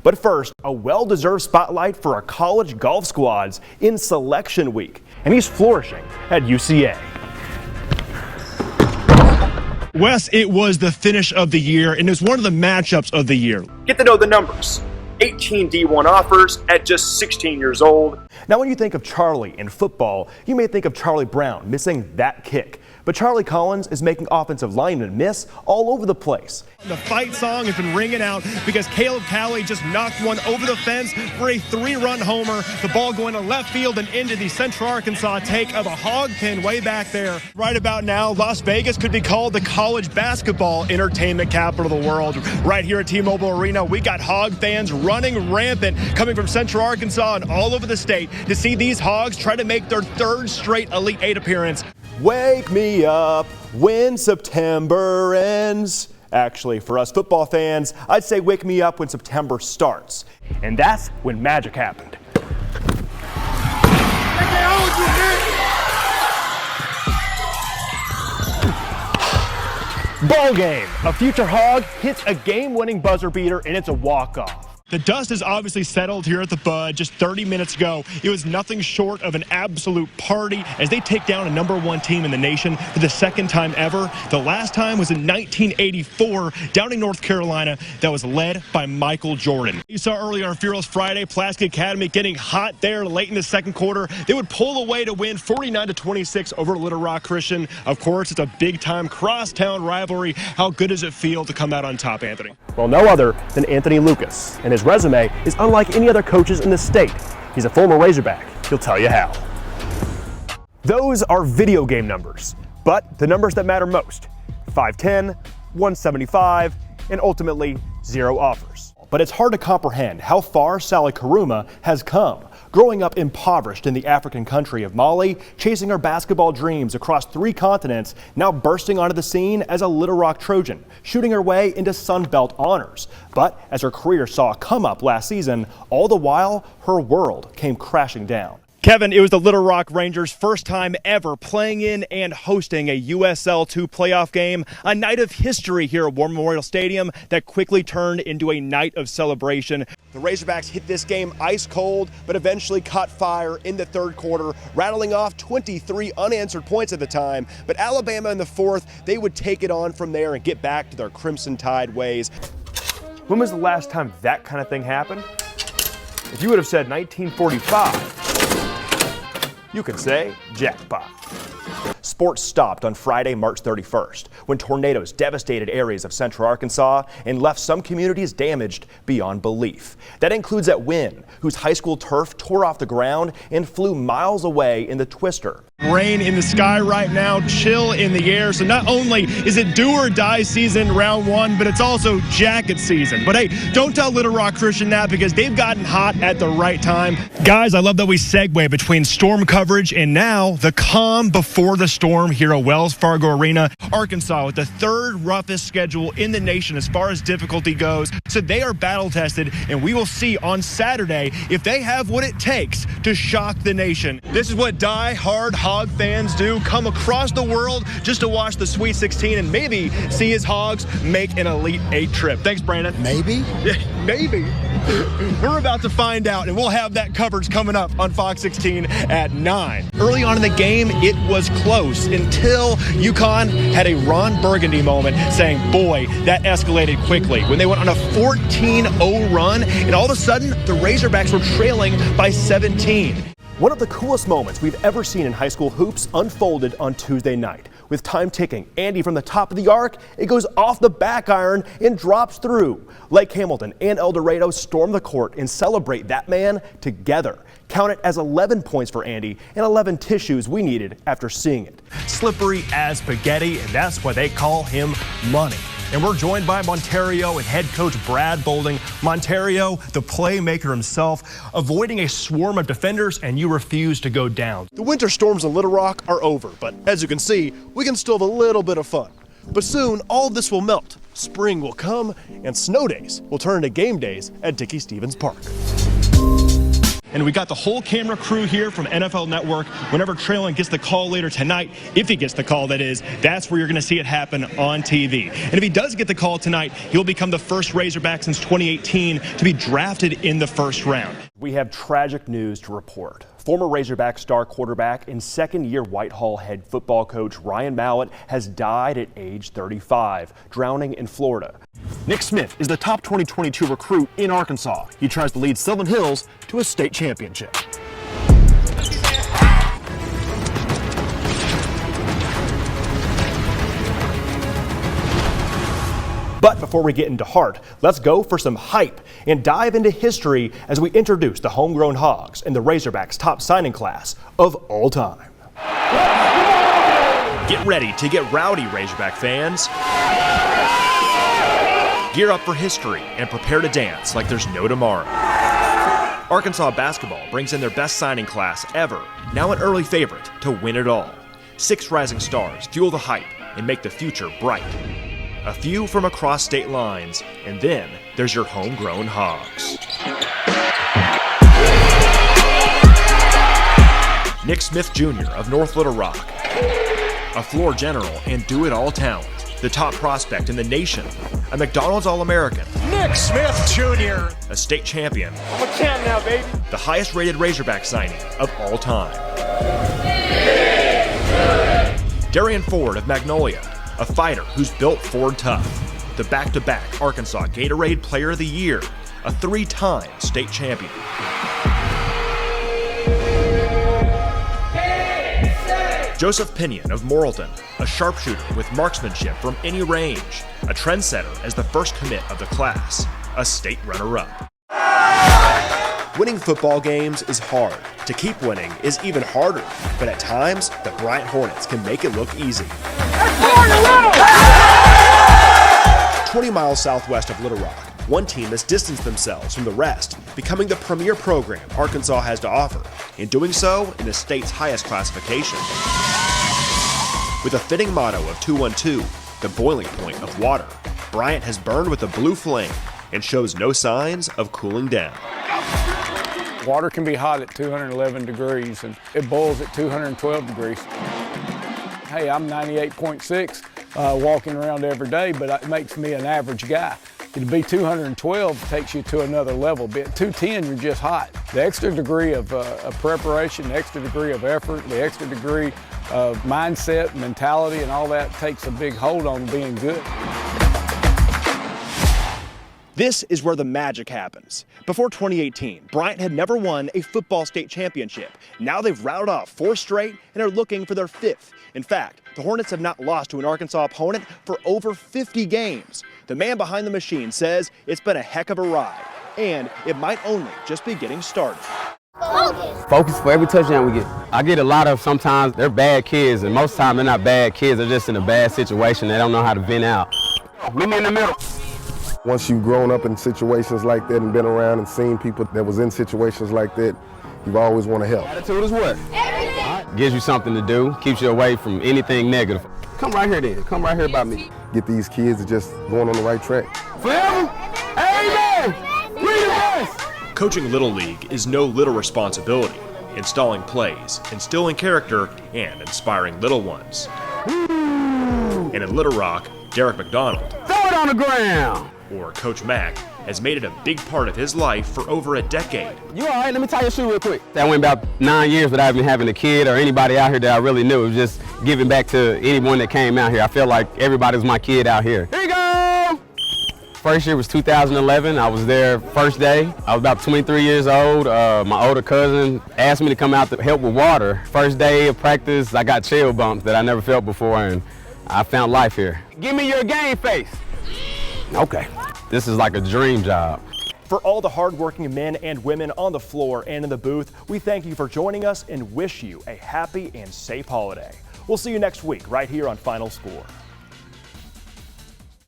But first, a well-deserved spotlight for our college golf squads in selection week. And he's flourishing at UCA. Wes, it was the finish of the year, and it was one of the matchups of the year. Get to know the numbers. 18 D1 offers at just 16 years old. Now, when you think of Charlie in football, you may think of Charlie Brown missing that kick. But Charlie Collins is making offensive linemen miss all over the place. The fight song has been ringing out because Caleb Cowley just knocked one over the fence for a 3-run homer. The ball going to left field and into the Central Arkansas take of a hog pen way back there. Right about now, Las Vegas could be called the college basketball entertainment capital of the world. Right here at T-Mobile Arena, we got Hog fans running rampant coming from Central Arkansas and all over the state to see these Hogs try to make their 3rd straight Elite 8 appearance. Wake me up when September ends. Actually, for us football fans, I'd say wake me up when September starts. And that's when magic happened. Ball game. A future Hog hits a game-winning buzzer beater, and it's a walk-off. The dust has obviously settled here at the Bud just 30 minutes ago. It was nothing short of an absolute party as they take down a #1 team in the nation for the 2nd time ever. The last time was in 1984 down in North Carolina that was led by Michael Jordan. You saw earlier on Fearless Friday, Pulaski Academy getting hot there late in the 2nd quarter. They would pull away to win 49-26 over Little Rock Christian. Of course, it's a big-time crosstown rivalry. How good does it feel to come out on top, Anthony? Well, no other than Anthony Lucas. And his resume is unlike any other coaches in the state. He's a former Razorback. He'll tell you how. Those are video game numbers, but the numbers that matter most: 5'10", 175, and ultimately 0 offers. But it's hard to comprehend how far Sally Karuma has come, growing up impoverished in the African country of Mali, chasing her basketball dreams across 3 continents, now bursting onto the scene as a Little Rock Trojan, shooting her way into Sun Belt honors. But as her career saw a come up last season, all the while, her world came crashing down. Kevin, it was the Little Rock Rangers' first time ever playing in and hosting a USL II playoff game, a night of history here at War Memorial Stadium that quickly turned into a night of celebration. The Razorbacks hit this game ice cold, but eventually caught fire in the 3rd quarter, rattling off 23 unanswered points at the time. But Alabama in the 4th, they would take it on from there and get back to their Crimson Tide ways. When was the last time that kind of thing happened? If you would have said 1945, you could say jackpot. Sports stopped on Friday, March 31st, when tornadoes devastated areas of Central Arkansas and left some communities damaged beyond belief. That includes at Wynn, whose high school turf tore off the ground and flew miles away in the twister. Rain in the sky right now, chill in the air. So not only is it do or die season round 1, but it's also jacket season. But hey, don't tell Little Rock Christian that because they've gotten hot at the right time. Guys, I love that we segue between storm coverage and now the calm before the storm here at Wells Fargo Arena. Arkansas with the 3rd roughest schedule in the nation as far as difficulty goes. So they are battle tested, and we will see on Saturday if they have what it takes to shock the nation. This is what die-hard Hog fans do, come across the world just to watch the Sweet 16 and maybe see his Hogs make an Elite 8 trip. Thanks, Brandon. Maybe? Maybe. We're about to find out, and we'll have that coverage coming up on Fox 16 at 9. Early on in the game, it was close until UConn had a Ron Burgundy moment saying, boy, that escalated quickly when they went on a 14-0 run, and all of a sudden, the Razorbacks were trailing by 17. One of the coolest moments we've ever seen in high school hoops unfolded on Tuesday night. With time ticking, Andy from the top of the arc, it goes off the back iron and drops through. Lake Hamilton and El Dorado storm the court and celebrate that man together. Count it as 11 points for Andy and 11 tissues we needed after seeing it. Slippery as spaghetti, and that's why they call him Money. And we're joined by Montario and head coach Brad Bolding. Montario, the playmaker himself, avoiding a swarm of defenders, and you refuse to go down. The winter storms in Little Rock are over, but as you can see, we can still have a little bit of fun. But soon, all of this will melt. Spring will come, and snow days will turn into game days at Dickey Stevens Park. And we got the whole camera crew here from NFL Network. Whenever Traylon gets the call later tonight, if he gets the call, that is, that's where you're going to see it happen on TV. And if he does get the call tonight, he'll become the first Razorback since 2018 to be drafted in the first round. We have tragic news to report. Former Razorback star quarterback and second-year Whitehall head football coach Ryan Mallett has died at age 35, drowning in Florida. Nick Smith is the top 2022 recruit in Arkansas. He tries to lead Sylvan Hills to a state championship. But before we get into heart, let's go for some hype and dive into history as we introduce the homegrown Hogs in the Razorbacks' top signing class of all time. Get ready to get rowdy, Razorback fans. Gear up for history and prepare to dance like there's no tomorrow. Arkansas basketball brings in their best signing class ever, now an early favorite to win it all. 6 rising stars fuel the hype and make the future bright. A few from across state lines, and then there's your homegrown Hogs. Nick Smith Jr. of North Little Rock, a floor general and do-it-all talent, the top prospect in the nation, a McDonald's All-American, Nick Smith Jr. a state champion, I'm a champ now, baby. the highest-rated Razorback signing of all time. Darian Ford of Magnolia, a fighter who's built Ford tough, the back-to-back Arkansas Gatorade Player of the Year, a 3-time state champion. Joseph Pinion of Morrilton, a sharpshooter with marksmanship from any range, a trendsetter as the first commit of the class, a state runner-up. Winning football games is hard. To keep winning is even harder, but at times, the Bryant Hornets can make it look easy. 20 miles southwest of Little Rock, one team has distanced themselves from the rest, becoming the premier program Arkansas has to offer, in doing so in the state's highest classification. With a fitting motto of 212, the boiling point of water, Bryant has burned with a blue flame and shows no signs of cooling down. Water can be hot at 211 degrees and it boils at 212 degrees. Hey, I'm 98.6 walking around every day, but it makes me an average guy. To be 212 takes you to another level. But at 210, you're just hot. The extra degree of preparation, the extra degree of effort, the extra degree of mindset, mentality, and all that takes a big hold on being good. This is where the magic happens. Before 2018, Bryant had never won a football state championship. Now they've routed off 4 straight and are looking for their 5th. In fact, the Hornets have not lost to an Arkansas opponent for over 50 games. The man behind the machine says it's been a heck of a ride, and it might only just be getting started. Focus for every touchdown we get. I get a lot of, sometimes they're bad kids, and most times they're not bad kids, they're just in a bad situation. They don't know how to vent out. Meet me in the middle. Once you've grown up in situations like that and been around and seen people that was in situations like that, you always want to help. Attitude is what? Everything. Gives you something to do, keeps you away from anything negative. Come right here then, come right here by me. Get these kids to just going on the right track. Forever? Amen! We the best! Coaching Little League is no little responsibility. Installing plays, instilling character, and inspiring little ones. And in Little Rock, Derek McDonald, throw it on the ground! Or Coach Mack, has made it a big part of his life for over a decade. You all right? Let me tie your shoe real quick. That went about 9 years without even having a kid or anybody out here that I really knew. It was just giving back to anyone that came out here. I feel like everybody was my kid out here. Here you go! First year was 2011. I was there first day. I was about 23 years old. My older cousin asked me to come out to help with water. First day of practice, I got chill bumps that I never felt before, and I found life here. Give me your game face. Okay, this is like a dream job. For all the hardworking men and women on the floor and in the booth, we thank you for joining us and wish you a happy and safe holiday. We'll see you next week right here on Final Score.